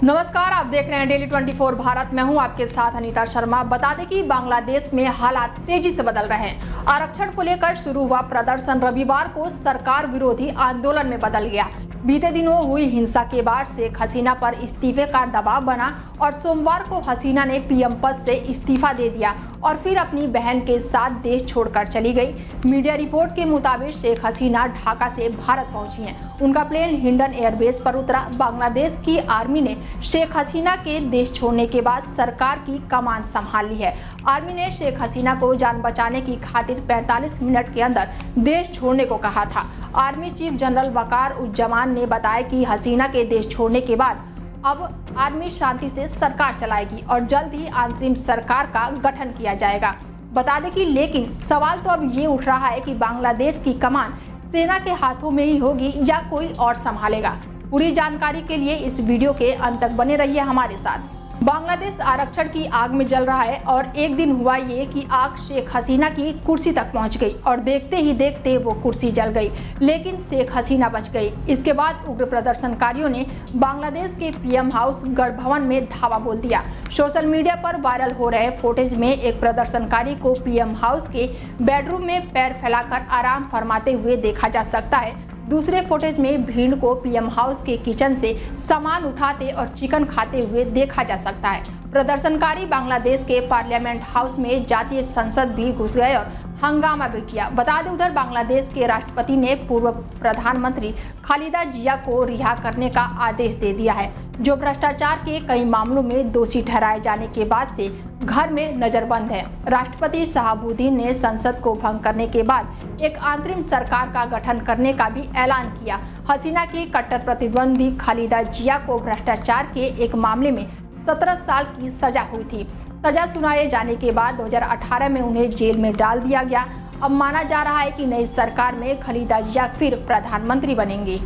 नमस्कार, आप देख रहे हैं डेली 24 भारत। मैं हूं आपके साथ अनीता शर्मा। बता दें कि बांग्लादेश में हालात तेजी से बदल रहे हैं। आरक्षण को लेकर शुरू हुआ प्रदर्शन रविवार को सरकार विरोधी आंदोलन में बदल गया। बीते दिनों हुई हिंसा के बाद शेख हसीना पर इस्तीफे का दबाव बना और सोमवार को हसीना ने पीएम पद से इस्तीफा दे दिया और फिर अपनी बहन के साथ देश छोड़कर चली गई। मीडिया रिपोर्ट के मुताबिक शेख हसीना ढाका से भारत पहुंची हैं। उनका प्लेन हिंडन एयरबेस पर उतरा। बांग्लादेश की आर्मी ने शेख हसीना के देश छोड़ने के बाद सरकार की कमान संभाल ली है। आर्मी ने शेख हसीना को जान बचाने की खातिर 45 मिनट के अंदर देश छोड़ने को कहा था। आर्मी चीफ जनरल वकार उज्जमान ने बताया कि हसीना के देश छोड़ने के बाद अब आर्मी शांति से सरकार चलाएगी और जल्द ही अंतरिम सरकार का गठन किया जाएगा। बता दें कि लेकिन सवाल तो अब ये उठ रहा है कि बांग्लादेश की कमान सेना के हाथों में ही होगी या कोई और संभालेगा। पूरी जानकारी के लिए इस वीडियो के अंत तक बने रहिए हमारे साथ। बांग्लादेश आरक्षण की आग में जल रहा है और एक दिन हुआ ये कि आग शेख हसीना की कुर्सी तक पहुंच गई और देखते ही देखते वो कुर्सी जल गई, लेकिन शेख हसीना बच गई। इसके बाद उग्र प्रदर्शनकारियों ने बांग्लादेश के पीएम हाउस गढ़ भवन में धावा बोल दिया। सोशल मीडिया पर वायरल हो रहे फुटेज में एक प्रदर्शनकारी को पीएम हाउस के बेडरूम में पैर फैलाकर आराम फरमाते हुए देखा जा सकता है। दूसरे फुटेज में भीड़ को पीएम हाउस के किचन से सामान उठाते और चिकन खाते हुए देखा जा सकता है। प्रदर्शनकारी बांग्लादेश के पार्लियामेंट हाउस में जातीय संसद भी घुस गए और हंगामा भी किया। बता दें उधर बांग्लादेश के राष्ट्रपति ने पूर्व प्रधानमंत्री खालिदा जिया को रिहा करने का आदेश दे दिया है, जो भ्रष्टाचार के कई मामलों में दोषी ठहराए जाने के बाद से घर में नजरबंद है। राष्ट्रपति शहाबुद्दीन ने संसद को भंग करने के बाद एक अंतरिम सरकार का गठन करने का भी ऐलान किया। हसीना की कट्टर प्रतिद्वंदी खालिदा जिया को भ्रष्टाचार के एक मामले में 17 साल की सजा हुई थी। सजा सुनाए जाने के बाद 2018 में उन्हें जेल में डाल दिया गया। अब माना जा रहा है कि नई सरकार में खालिदा जिया फिर प्रधानमंत्री बनेंगी।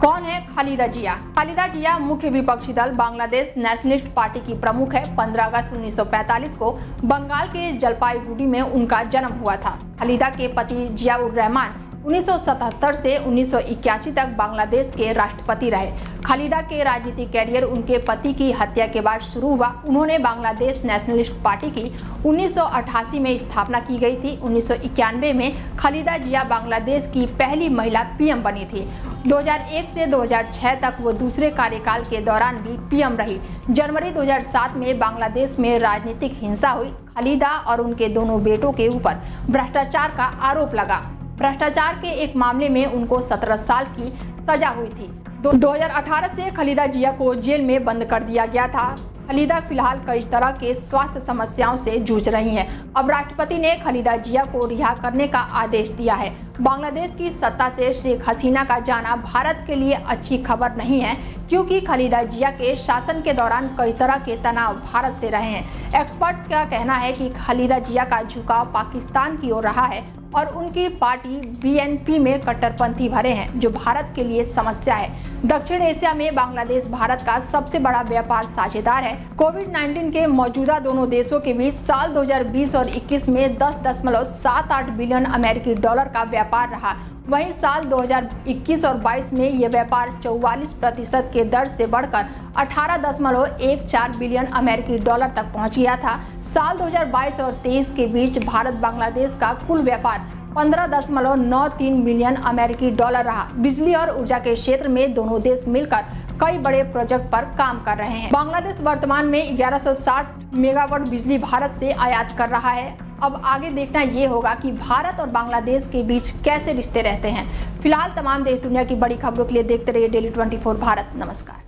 कौन है खालिदा जिया? खालिदा जिया मुख्य विपक्षी दल बांग्लादेश नेशनलिस्ट पार्टी की प्रमुख है। 15 अगस्त 1945 को बंगाल के जलपाईगुड़ी में उनका जन्म हुआ था। खालिदा के पति जियाउर रहमान 1977 से 1981 तक बांग्लादेश के राष्ट्रपति रहे। खालिदा के राजनीतिक कैरियर उनके पति की हत्या के बाद शुरू हुआ। उन्होंने बांग्लादेश नेशनलिस्ट पार्टी की 1988 में स्थापना की गई थी। 1991 में खालिदा जिया बांग्लादेश की पहली महिला पीएम बनी थी। 2001 से 2006 तक वो दूसरे कार्यकाल के दौरान भी पीएम रही। जनवरी 2007 में बांग्लादेश में राजनीतिक हिंसा हुई। खालिदा और उनके दोनों बेटों के ऊपर भ्रष्टाचार का आरोप लगा। भ्रष्टाचार के एक मामले में उनको 17 साल की सजा हुई थी। 2018 से खालिदा जिया को जेल में बंद कर दिया गया था। खालिदा फिलहाल कई तरह के स्वास्थ्य समस्याओं से जूझ रही हैं। अब राष्ट्रपति ने खालिदा जिया को रिहा करने का आदेश दिया है। बांग्लादेश की सत्ता से शेख हसीना का जाना भारत के लिए अच्छी खबर नहीं है, क्योंकि खालिदा जिया के शासन के दौरान कई तरह के तनाव भारत से रहे हैं। एक्सपर्ट का कहना है कि खालिदा जिया का झुकाव पाकिस्तान की ओर रहा है और उनकी पार्टी बीएनपी में कट्टरपंथी भरे हैं, जो भारत के लिए समस्या है। दक्षिण एशिया में बांग्लादेश भारत का सबसे बड़ा व्यापार साझेदार है। कोविड-19 के मौजूदा दोनों देशों के बीच साल 2020 और 21 में 10.78 बिलियन अमेरिकी डॉलर का व्यापार रहा। वहीं साल 2021 और 22 में यह व्यापार 44% के दर से बढ़कर 18.14 बिलियन अमेरिकी डॉलर तक पहुंच गया था। साल 2022 और 23 के बीच भारत बांग्लादेश का कुल व्यापार 15.93 बिलियन अमेरिकी डॉलर रहा। बिजली और ऊर्जा के क्षेत्र में दोनों देश मिलकर कई बड़े प्रोजेक्ट पर काम कर रहे हैं। बांग्लादेश वर्तमान में 1160 मेगावाट बिजली भारत से आयात कर रहा है। अब आगे देखना ये होगा कि भारत और बांग्लादेश के बीच कैसे रिश्ते रहते हैं। फिलहाल तमाम देश दुनिया की बड़ी खबरों के लिए देखते रहिए डेली 24 भारत। नमस्कार।